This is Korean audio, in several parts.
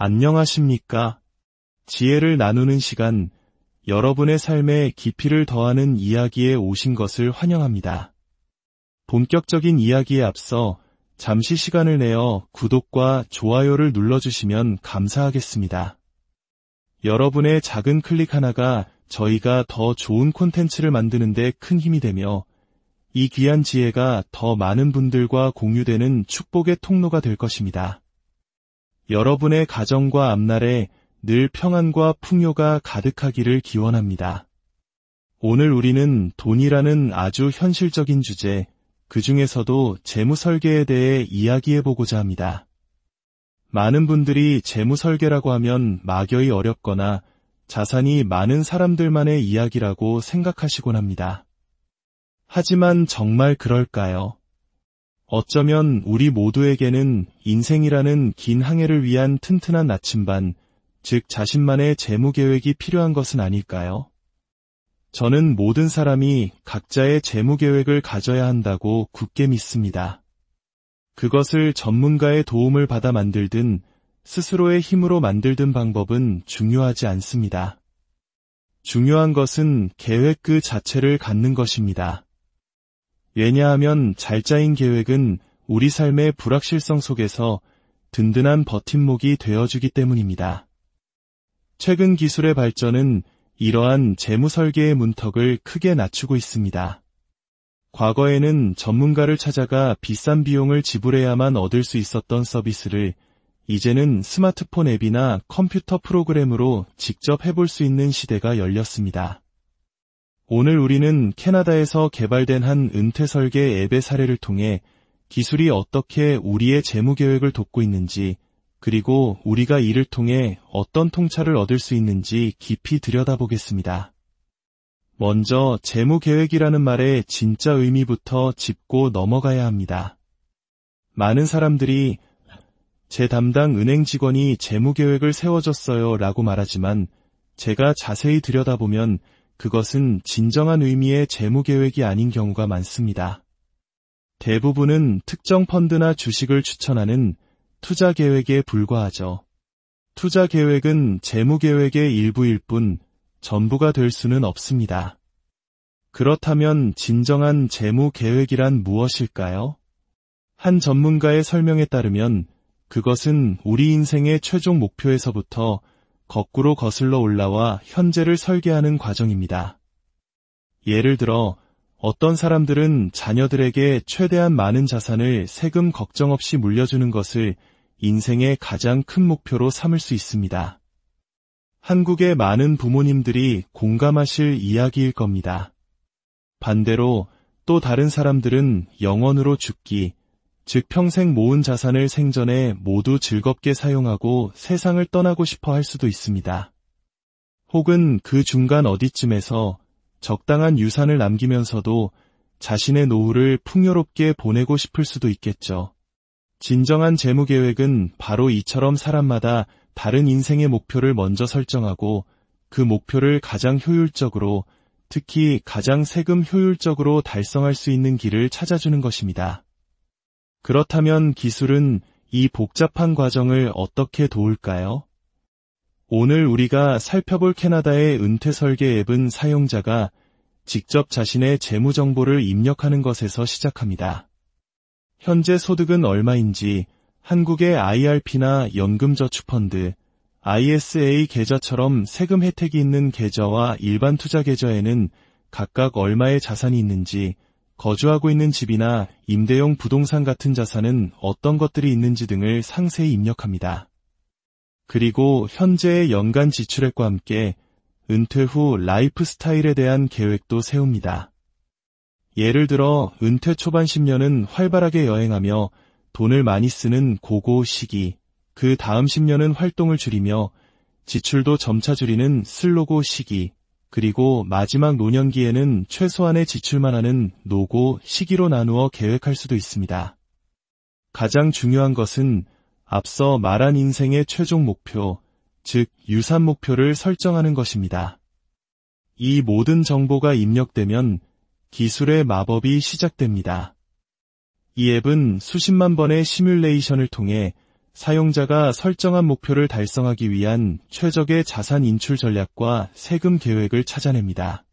안녕하십니까? 지혜를 나누는 시간, 여러분의 삶에 깊이를 더하는 이야기에 오신 것을 환영합니다. 본격적인 이야기에 앞서 잠시 시간을 내어 구독과 좋아요를 눌러주시면 감사하겠습니다. 여러분의 작은 클릭 하나가 저희가 더 좋은 콘텐츠를 만드는 데 큰 힘이 되며 이 귀한 지혜가 더 많은 분들과 공유되는 축복의 통로가 될 것입니다. 여러분의 가정과 앞날에 늘 평안과 풍요가 가득하기를 기원합니다. 오늘 우리는 돈이라는 아주 현실적인 주제, 그 중에서도 재무 설계에 대해 이야기해보고자 합니다. 많은 분들이 재무 설계라고 하면 막연히 어렵거나 자산이 많은 사람들만의 이야기라고 생각하시곤 합니다. 하지만 정말 그럴까요? 어쩌면 우리 모두에게는 인생이라는 긴 항해를 위한 튼튼한 나침반, 즉 자신만의 재무 계획이 필요한 것은 아닐까요? 저는 모든 사람이 각자의 재무 계획을 가져야 한다고 굳게 믿습니다. 그것을 전문가의 도움을 받아 만들든 스스로의 힘으로 만들든 방법은 중요하지 않습니다. 중요한 것은 계획 그 자체를 갖는 것입니다. 왜냐하면 잘 짜인 계획은 우리 삶의 불확실성 속에서 든든한 버팀목이 되어주기 때문입니다. 최근 기술의 발전은 이러한 재무 설계의 문턱을 크게 낮추고 있습니다. 과거에는 전문가를 찾아가 비싼 비용을 지불해야만 얻을 수 있었던 서비스를 이제는 스마트폰 앱이나 컴퓨터 프로그램으로 직접 해볼 수 있는 시대가 열렸습니다. 오늘 우리는 캐나다에서 개발된 한 은퇴 설계 앱의 사례를 통해 기술이 어떻게 우리의 재무 계획을 돕고 있는지, 그리고 우리가 이를 통해 어떤 통찰을 얻을 수 있는지 깊이 들여다보겠습니다. 먼저 재무 계획이라는 말의 진짜 의미부터 짚고 넘어가야 합니다. 많은 사람들이 제 담당 은행 직원이 재무 계획을 세워줬어요 라고 말하지만 제가 자세히 들여다보면 그것은 진정한 의미의 재무 계획이 아닌 경우가 많습니다. 대부분은 특정 펀드나 주식을 추천하는 투자 계획에 불과하죠. 투자 계획은 재무 계획의 일부일 뿐 전부가 될 수는 없습니다. 그렇다면 진정한 재무 계획이란 무엇일까요? 한 전문가의 설명에 따르면 그것은 우리 인생의 최종 목표에서부터 거꾸로 거슬러 올라와 현재를 설계하는 과정입니다. 예를 들어 어떤 사람들은 자녀들에게 최대한 많은 자산을 세금 걱정 없이 물려주는 것을 인생의 가장 큰 목표로 삼을 수 있습니다. 한국의 많은 부모님들이 공감하실 이야기일 겁니다. 반대로 또 다른 사람들은 영원으로 죽기, 즉 평생 모은 자산을 생전에 모두 즐겁게 사용하고 세상을 떠나고 싶어 할 수도 있습니다. 혹은 그 중간 어디쯤에서 적당한 유산을 남기면서도 자신의 노후를 풍요롭게 보내고 싶을 수도 있겠죠. 진정한 재무 계획은 바로 이처럼 사람마다 다른 인생의 목표를 먼저 설정하고 그 목표를 가장 효율적으로, 특히 가장 세금 효율적으로 달성할 수 있는 길을 찾아주는 것입니다. 그렇다면 기술은 이 복잡한 과정을 어떻게 도울까요? 오늘 우리가 살펴볼 캐나다의 은퇴 설계 앱은 사용자가 직접 자신의 재무 정보를 입력하는 것에서 시작합니다. 현재 소득은 얼마인지, 한국의 IRP나 연금저축펀드, ISA 계좌처럼 세금 혜택이 있는 계좌와 일반 투자 계좌에는 각각 얼마의 자산이 있는지, 거주하고 있는 집이나 임대용 부동산 같은 자산은 어떤 것들이 있는지 등을 상세히 입력합니다. 그리고 현재의 연간 지출액과 함께 은퇴 후 라이프 스타일에 대한 계획도 세웁니다. 예를 들어 은퇴 초반 10년은 활발하게 여행하며 돈을 많이 쓰는 고고 시기, 그 다음 10년은 활동을 줄이며 지출도 점차 줄이는 슬로고 시기, 그리고 마지막 노년기에는 최소한의 지출만 하는 노고 시기로 나누어 계획할 수도 있습니다. 가장 중요한 것은 앞서 말한 인생의 최종 목표, 즉 유산 목표를 설정하는 것입니다. 이 모든 정보가 입력되면 기술의 마법이 시작됩니다. 이 앱은 수십만 번의 시뮬레이션을 통해 사용자가 설정한 목표를 달성하기 위한 최적의 자산 인출 전략과 세금 계획을 찾아냅니다.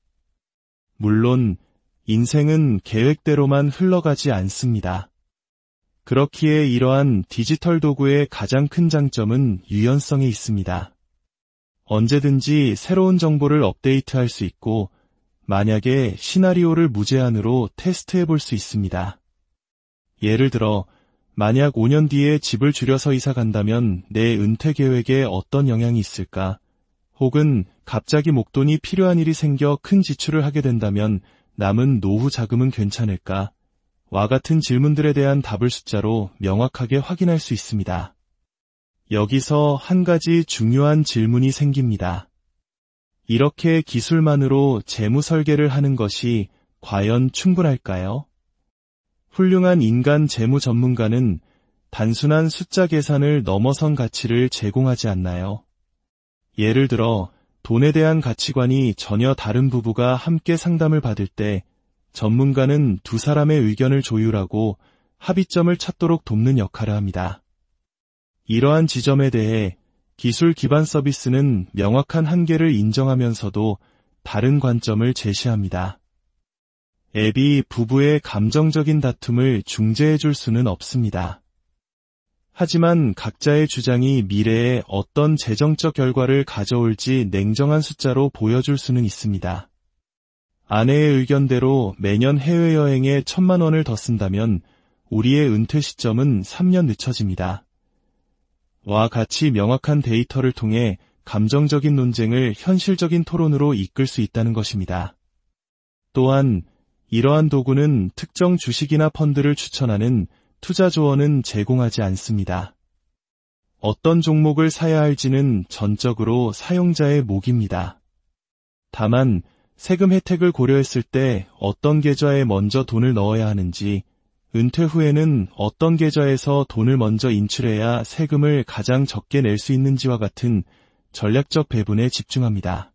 물론 인생은 계획대로만 흘러가지 않습니다. 그렇기에 이러한 디지털 도구의 가장 큰 장점은 유연성에 있습니다. 언제든지 새로운 정보를 업데이트할 수 있고 만약에 시나리오를 무제한으로 테스트해 볼 수 있습니다. 예를 들어 만약 5년 뒤에 집을 줄여서 이사 간다면 내 은퇴 계획에 어떤 영향이 있을까? 혹은 갑자기 목돈이 필요한 일이 생겨 큰 지출을 하게 된다면 남은 노후 자금은 괜찮을까? 와 같은 질문들에 대한 답을 숫자로 명확하게 확인할 수 있습니다. 여기서 한 가지 중요한 질문이 생깁니다. 이렇게 기술만으로 재무 설계를 하는 것이 과연 충분할까요? 훌륭한 인간 재무 전문가는 단순한 숫자 계산을 넘어선 가치를 제공하지 않나요? 예를 들어 돈에 대한 가치관이 전혀 다른 부부가 함께 상담을 받을 때 전문가는 두 사람의 의견을 조율하고 합의점을 찾도록 돕는 역할을 합니다. 이러한 지점에 대해 기술 기반 서비스는 명확한 한계를 인정하면서도 다른 관점을 제시합니다. 앱이 부부의 감정적인 다툼을 중재해 줄 수는 없습니다. 하지만 각자의 주장이 미래에 어떤 재정적 결과를 가져올지 냉정한 숫자로 보여줄 수는 있습니다. 아내의 의견대로 매년 해외여행에 1,000만 원을 더 쓴다면 우리의 은퇴 시점은 3년 늦춰집니다. 와 같이 명확한 데이터를 통해 감정적인 논쟁을 현실적인 토론으로 이끌 수 있다는 것입니다. 또한 이러한 도구는 특정 주식이나 펀드를 추천하는 투자 조언은 제공하지 않습니다. 어떤 종목을 사야 할지는 전적으로 사용자의 몫입니다. 다만 세금 혜택을 고려했을 때 어떤 계좌에 먼저 돈을 넣어야 하는지, 은퇴 후에는 어떤 계좌에서 돈을 먼저 인출해야 세금을 가장 적게 낼 수 있는지와 같은 전략적 배분에 집중합니다.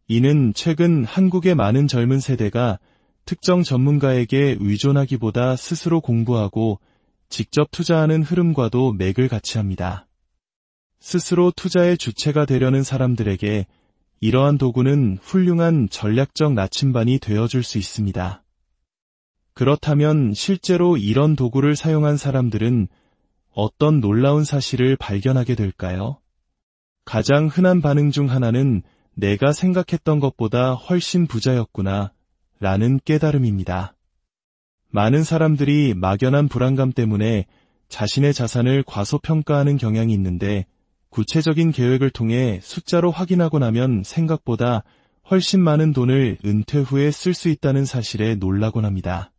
이는 최근 한국의 많은 젊은 세대가 특정 전문가에게 의존하기보다 스스로 공부하고 직접 투자하는 흐름과도 맥을 같이 합니다. 스스로 투자의 주체가 되려는 사람들에게 이러한 도구는 훌륭한 전략적 나침반이 되어줄 수 있습니다. 그렇다면 실제로 이런 도구를 사용한 사람들은 어떤 놀라운 사실을 발견하게 될까요? 가장 흔한 반응 중 하나는 내가 생각했던 것보다 훨씬 부자였구나 라는 깨달음입니다. 많은 사람들이 막연한 불안감 때문에 자신의 자산을 과소평가하는 경향이 있는데 구체적인 계획을 통해 숫자로 확인하고 나면 생각보다 훨씬 많은 돈을 은퇴 후에 쓸 수 있다는 사실에 놀라곤 합니다.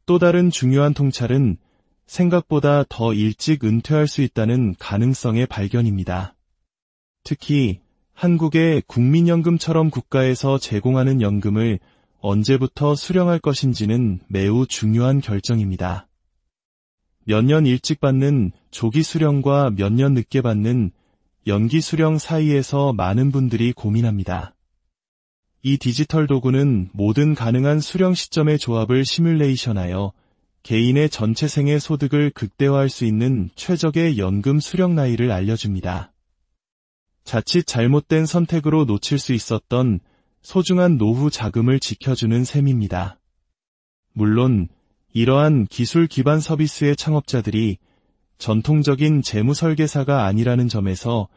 또 다른 중요한 통찰은 생각보다 더 일찍 은퇴할 수 있다는 가능성의 발견입니다. 특히 한국의 국민연금처럼 국가에서 제공하는 연금을 언제부터 수령할 것인지는 매우 중요한 결정입니다. 몇 년 일찍 받는 조기 수령과 몇 년 늦게 받는 연기 수령 사이에서 많은 분들이 고민합니다. 이 디지털 도구는 모든 가능한 수령 시점의 조합을 시뮬레이션하여 개인의 전체 생애 소득을 극대화할 수 있는 최적의 연금 수령 나이를 알려줍니다. 자칫 잘못된 선택으로 놓칠 수 있었던 소중한 노후 자금을 지켜주는 셈입니다. 물론 이러한 기술 기반 서비스의 창업자들이 전통적인 재무 설계사가 아니라는 점에서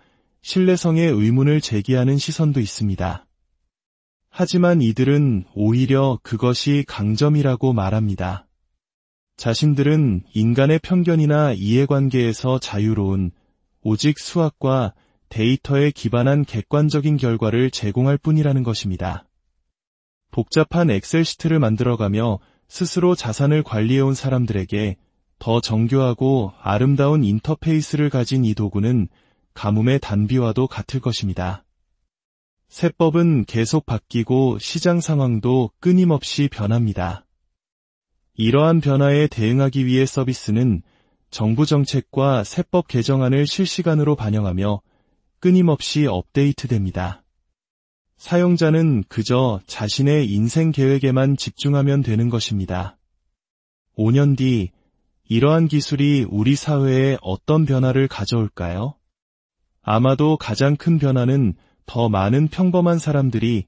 신뢰성의 의문을 제기하는 시선도 있습니다. 하지만 이들은 오히려 그것이 강점이라고 말합니다. 자신들은 인간의 편견이나 이해관계에서 자유로운 오직 수학과 데이터에 기반한 객관적인 결과를 제공할 뿐이라는 것입니다. 복잡한 엑셀 시트를 만들어가며 스스로 자산을 관리해온 사람들에게 더 정교하고 아름다운 인터페이스를 가진 이 도구는 가뭄의 단비와도 같을 것입니다. 세법은 계속 바뀌고 시장 상황도 끊임없이 변합니다. 이러한 변화에 대응하기 위해 서비스는 정부 정책과 세법 개정안을 실시간으로 반영하며 끊임없이 업데이트됩니다. 사용자는 그저 자신의 인생 계획에만 집중하면 되는 것입니다. 5년 뒤 이러한 기술이 우리 사회에 어떤 변화를 가져올까요? 아마도 가장 큰 변화는 더 많은 평범한 사람들이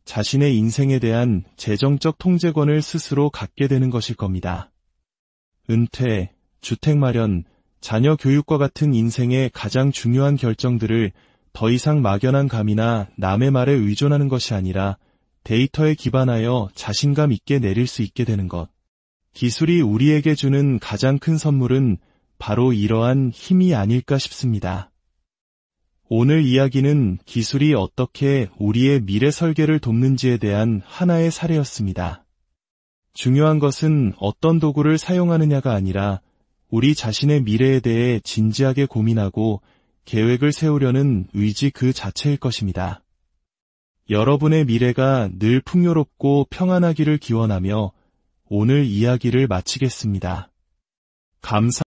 자신의 인생에 대한 재정적 통제권을 스스로 갖게 되는 것일 겁니다. 은퇴, 주택 마련, 자녀 교육과 같은 인생의 가장 중요한 결정들을 더 이상 막연한 감이나 남의 말에 의존하는 것이 아니라 데이터에 기반하여 자신감 있게 내릴 수 있게 되는 것. 기술이 우리에게 주는 가장 큰 선물은 바로 이러한 힘이 아닐까 싶습니다. 오늘 이야기는 기술이 어떻게 우리의 미래 설계를 돕는지에 대한 하나의 사례였습니다. 중요한 것은 어떤 도구를 사용하느냐가 아니라 우리 자신의 미래에 대해 진지하게 고민하고 계획을 세우려는 의지 그 자체일 것입니다. 여러분의 미래가 늘 풍요롭고 평안하기를 기원하며 오늘 이야기를 마치겠습니다. 감사합니다.